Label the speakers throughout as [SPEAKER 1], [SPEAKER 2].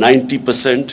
[SPEAKER 1] 90%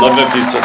[SPEAKER 1] 90%।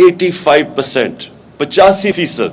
[SPEAKER 1] 85%, 85%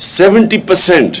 [SPEAKER 1] 70%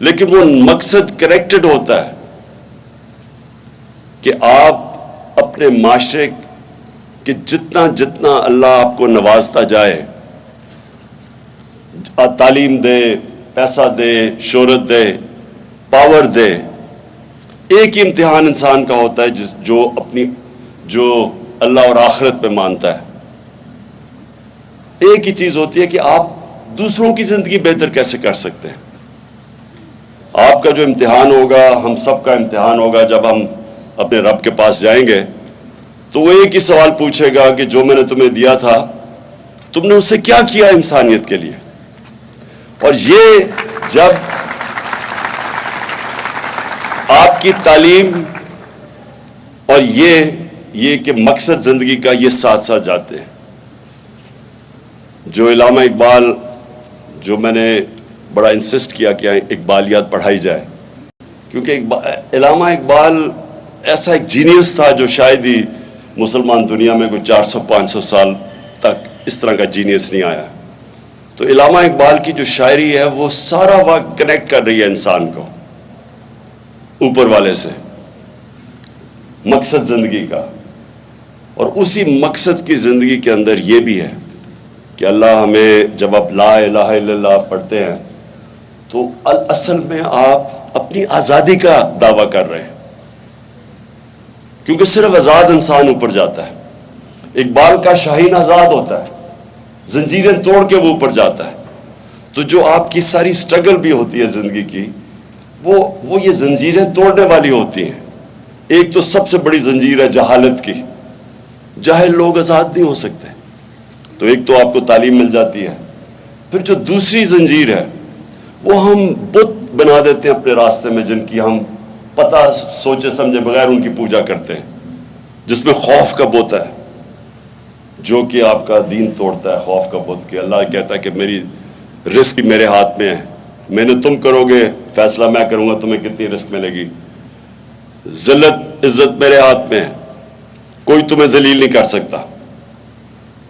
[SPEAKER 1] لیکن وہ مقصد کریکٹڈ ہوتا ہے کہ آپ اپنے معاشرے کہ جتنا جتنا اللہ آپ کو نوازتا جائے، تعلیم دے، پیسہ دے، شہرت دے، پاور دے، ایک ہی امتحان انسان کا ہوتا ہے جو اللہ اور آخرت پہ مانتا ہے۔ ایک ہی چیز ہوتی ہے کہ آپ دوسروں کی زندگی بہتر کیسے کر سکتے ہیں۔ آپ کا جو امتحان ہوگا، ہم سب کا امتحان ہوگا، جب ہم اپنے رب کے پاس جائیں گے تو وہ ایک ہی سوال پوچھے گا کہ جو میں نے تمہیں دیا تھا تم نے اسے کیا کیا انسانیت کے لیے۔ اور یہ جب آپ کی تعلیم اور یہ کہ مقصد زندگی کا یہ ساتھ ساتھ جاتے ہیں، جو علامہ اقبال، جو میں نے بڑا انسسٹ کیا کہ اقبالیات پڑھائی جائے، کیونکہ علامہ اقبال ایسا ایک جینیس تھا جو شاید ہی مسلمان دنیا میں کوئی 400-500 سال تک اس طرح کا جینیس نہیں آیا۔ تو علامہ اقبال کی جو شاعری ہے وہ سارا وقت کنیکٹ کر رہی ہے انسان کو اوپر والے سے، مقصد زندگی کا، اور اسی مقصد کی زندگی کے اندر یہ بھی ہے کہ اللہ ہمیں، جب آپ لا الہ الا اللہ پڑھتے ہیں تو اصل میں آپ اپنی آزادی کا دعویٰ کر رہے ہیں، کیونکہ صرف آزاد انسان اوپر جاتا ہے۔ اقبال کا شاہین آزاد ہوتا ہے، زنجیریں توڑ کے وہ اوپر جاتا ہے۔ تو جو آپ کی ساری سٹرگل بھی ہوتی ہے زندگی کی، وہ یہ زنجیریں توڑنے والی ہوتی ہیں۔ ایک تو سب سے بڑی زنجیر ہے جہالت کی، جاہل لوگ آزاد نہیں ہو سکتے۔ تو ایک تو آپ کو تعلیم مل جاتی ہے، پھر جو دوسری زنجیر ہے وہ ہم بت بنا دیتے ہیں اپنے راستے میں، جن کی ہم پتہ سوچے سمجھے بغیر ان کی پوجا کرتے ہیں، جس میں خوف کا بت ہے جو کہ آپ کا دین توڑتا ہے۔ خوف کا بت کہ اللہ کہتا ہے کہ میری رزق میرے ہاتھ میں ہے، میں نے تم کرو گے فیصلہ، میں کروں گا تمہیں کتنی رزق ملے گی، ذلت عزت میرے ہاتھ میں ہے، کوئی تمہیں ذلیل نہیں کر سکتا،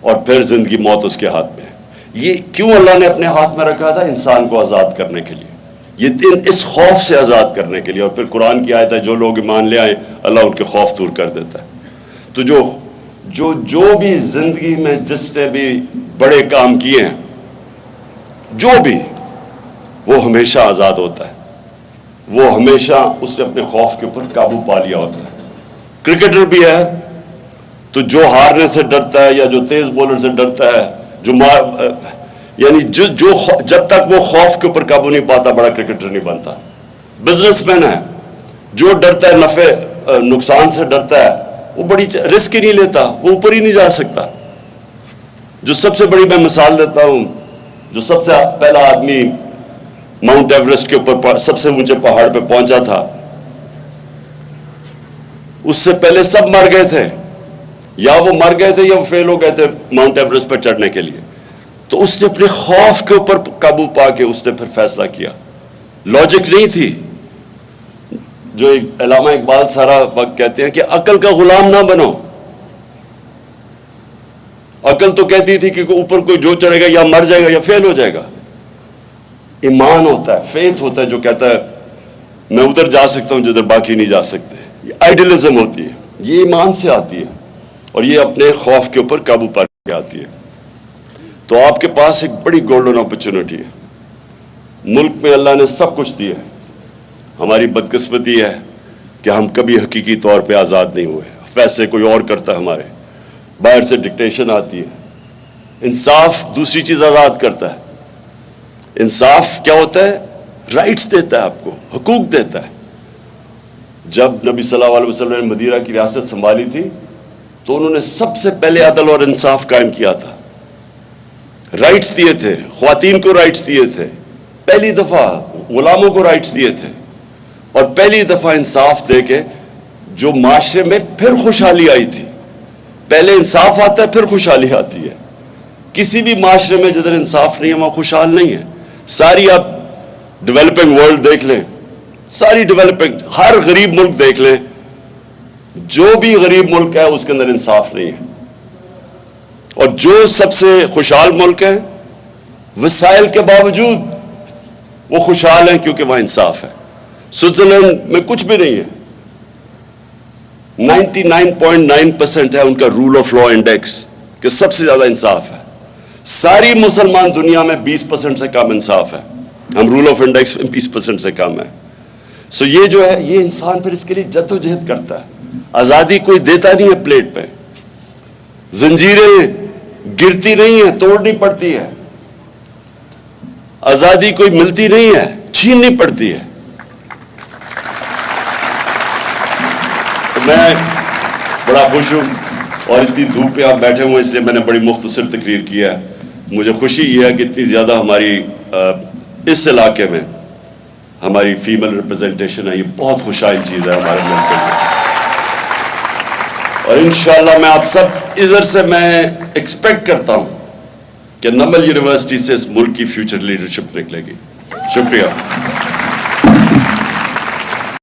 [SPEAKER 1] اور پھر زندگی موت اس کے ہاتھ میں ہے۔ یہ کیوں اللہ نے اپنے ہاتھ میں رکھا تھا؟ انسان کو آزاد کرنے کے لیے، یہ دن اس خوف سے آزاد کرنے کے لیے۔ اور پھر قرآن کی آیت ہے جو لوگ ایمان لے آئیں اللہ ان کے خوف دور کر دیتا ہے۔ تو جو بھی زندگی میں جس نے بھی بڑے کام کیے ہیں، جو بھی، وہ ہمیشہ آزاد ہوتا ہے، وہ ہمیشہ اس نے اپنے خوف کے اوپر قابو پا لیا ہوتا ہے۔ کرکٹر بھی ہے تو جو ہارنے سے ڈرتا ہے یا جو تیز بولر سے ڈرتا ہے، جب تک وہ خوف کے اوپر قابو نہیں پاتا بڑا کرکٹر نہیں بنتا۔ بزنس مین ہے جو ڈرتا ہے، نفع نقصان سے ڈرتا ہے، وہ بڑی رسک ہی نہیں لیتا، وہ اوپر ہی نہیں جا سکتا۔ جو سب سے بڑی میں مثال دیتا ہوں، جو سب سے پہلا آدمی ماؤنٹ ایوریسٹ کے اوپر سب سے اونچے پہاڑ پہ پہنچا تھا، اس سے پہلے سب مر گئے تھے، یا وہ مر گئے تھے یا وہ فیل ہو گئے تھے ماؤنٹ ایوریسٹ پر چڑھنے کے لیے۔ تو اس نے اپنے خوف کے اوپر قابو پا کے اس نے پھر فیصلہ کیا، لاجک نہیں تھی۔ جو علامہ اقبال سارا وقت کہتے ہیں کہ عقل کا غلام نہ بنو۔ عقل تو کہتی تھی کہ اوپر کوئی جو چڑھے گا یا مر جائے گا یا فیل ہو جائے گا۔ ایمان ہوتا ہے، فیتھ ہوتا ہے جو کہتا ہے میں ادھر جا سکتا ہوں جدھر باقی نہیں جا سکتے۔ یہ آئیڈیلزم ہوتی ہے، یہ ایمان سے آتی ہے، اور یہ اپنے خوف کے اوپر قابو پا کے آتی ہے۔ تو آپ کے پاس ایک بڑی گولڈن اپرچونٹی ہے۔ ملک میں اللہ نے سب کچھ دیا ہے، ہماری بدقسمتی ہے کہ ہم کبھی حقیقی طور پہ آزاد نہیں ہوئے، فیصلے کوئی اور کرتا ہے ہمارے، باہر سے ڈکٹیشن آتی ہے۔ انصاف دوسری چیز آزاد کرتا ہے۔ انصاف کیا ہوتا ہے؟ رائٹس دیتا ہے، آپ کو حقوق دیتا ہے۔ جب نبی صلی اللہ علیہ وسلم نے مدینہ کی ریاست سنبھالی تھی تو انہوں نے سب سے پہلے عدل اور انصاف قائم کیا تھا، رائٹس دیے تھے، خواتین کو رائٹس دیے تھے، پہلی دفعہ غلاموں کو رائٹس دیے تھے، اور پہلی دفعہ انصاف دے کے جو معاشرے میں پھر خوشحالی آئی تھی۔ پہلے انصاف آتا ہے پھر خوشحالی آتی ہے۔ کسی بھی معاشرے میں جدھر انصاف نہیں ہے وہاں خوشحال نہیں ہے۔ ساری آپ ڈیولپنگ ورلڈ دیکھ لیں، ساری ڈیولپنگ، ہر غریب ملک دیکھ لیں، جو بھی غریب ملک ہے اس کے اندر انصاف نہیں ہے۔ اور جو سب سے خوشحال ملک ہے، وسائل کے باوجود وہ خوشحال ہیں کیونکہ وہاں انصاف ہے. سوئٹزرلینڈ میں کچھ بھی نہیں ہے. 99.9% ہے ان کا رول آف لا انڈیکس کہ سب سے زیادہ انصاف ہے. ساری مسلمان دنیا میں 20% سے کم انصاف ہے. ہم رول آف انڈیکس میں 20% سے کم ہے. سو یہ جو ہے یہ انسان پھر اس کے لیے جدوجہد کرتا ہے. آزادی کوئی دیتا نہیں ہے پلیٹ پہ. زنجیریں گرتی نہیں ہیں, توڑنی پڑتی ہے. آزادی کوئی ملتی نہیں ہے, چھیننی پڑتی ہے. تو میں بڑا خوش ہوں اور اتنی دھوپ پہ آپ بیٹھے ہوئے اس لیے میں نے بڑی مختصر تقریر کیا ہے. مجھے خوشی یہ ہے کہ اتنی زیادہ ہماری اس علاقے میں ہماری فیمل ریپرزنٹیشن ہے. یہ بہت خوشحال چیز ہے ہمارے ملک کے لیے. اور انشاءاللہ میں آپ سب ادھر سے میں ایکسپیکٹ کرتا ہوں کہ نمل یونیورسٹی سے اس ملک کی فیوچر لیڈرشپ نکلے گی. شکریہ.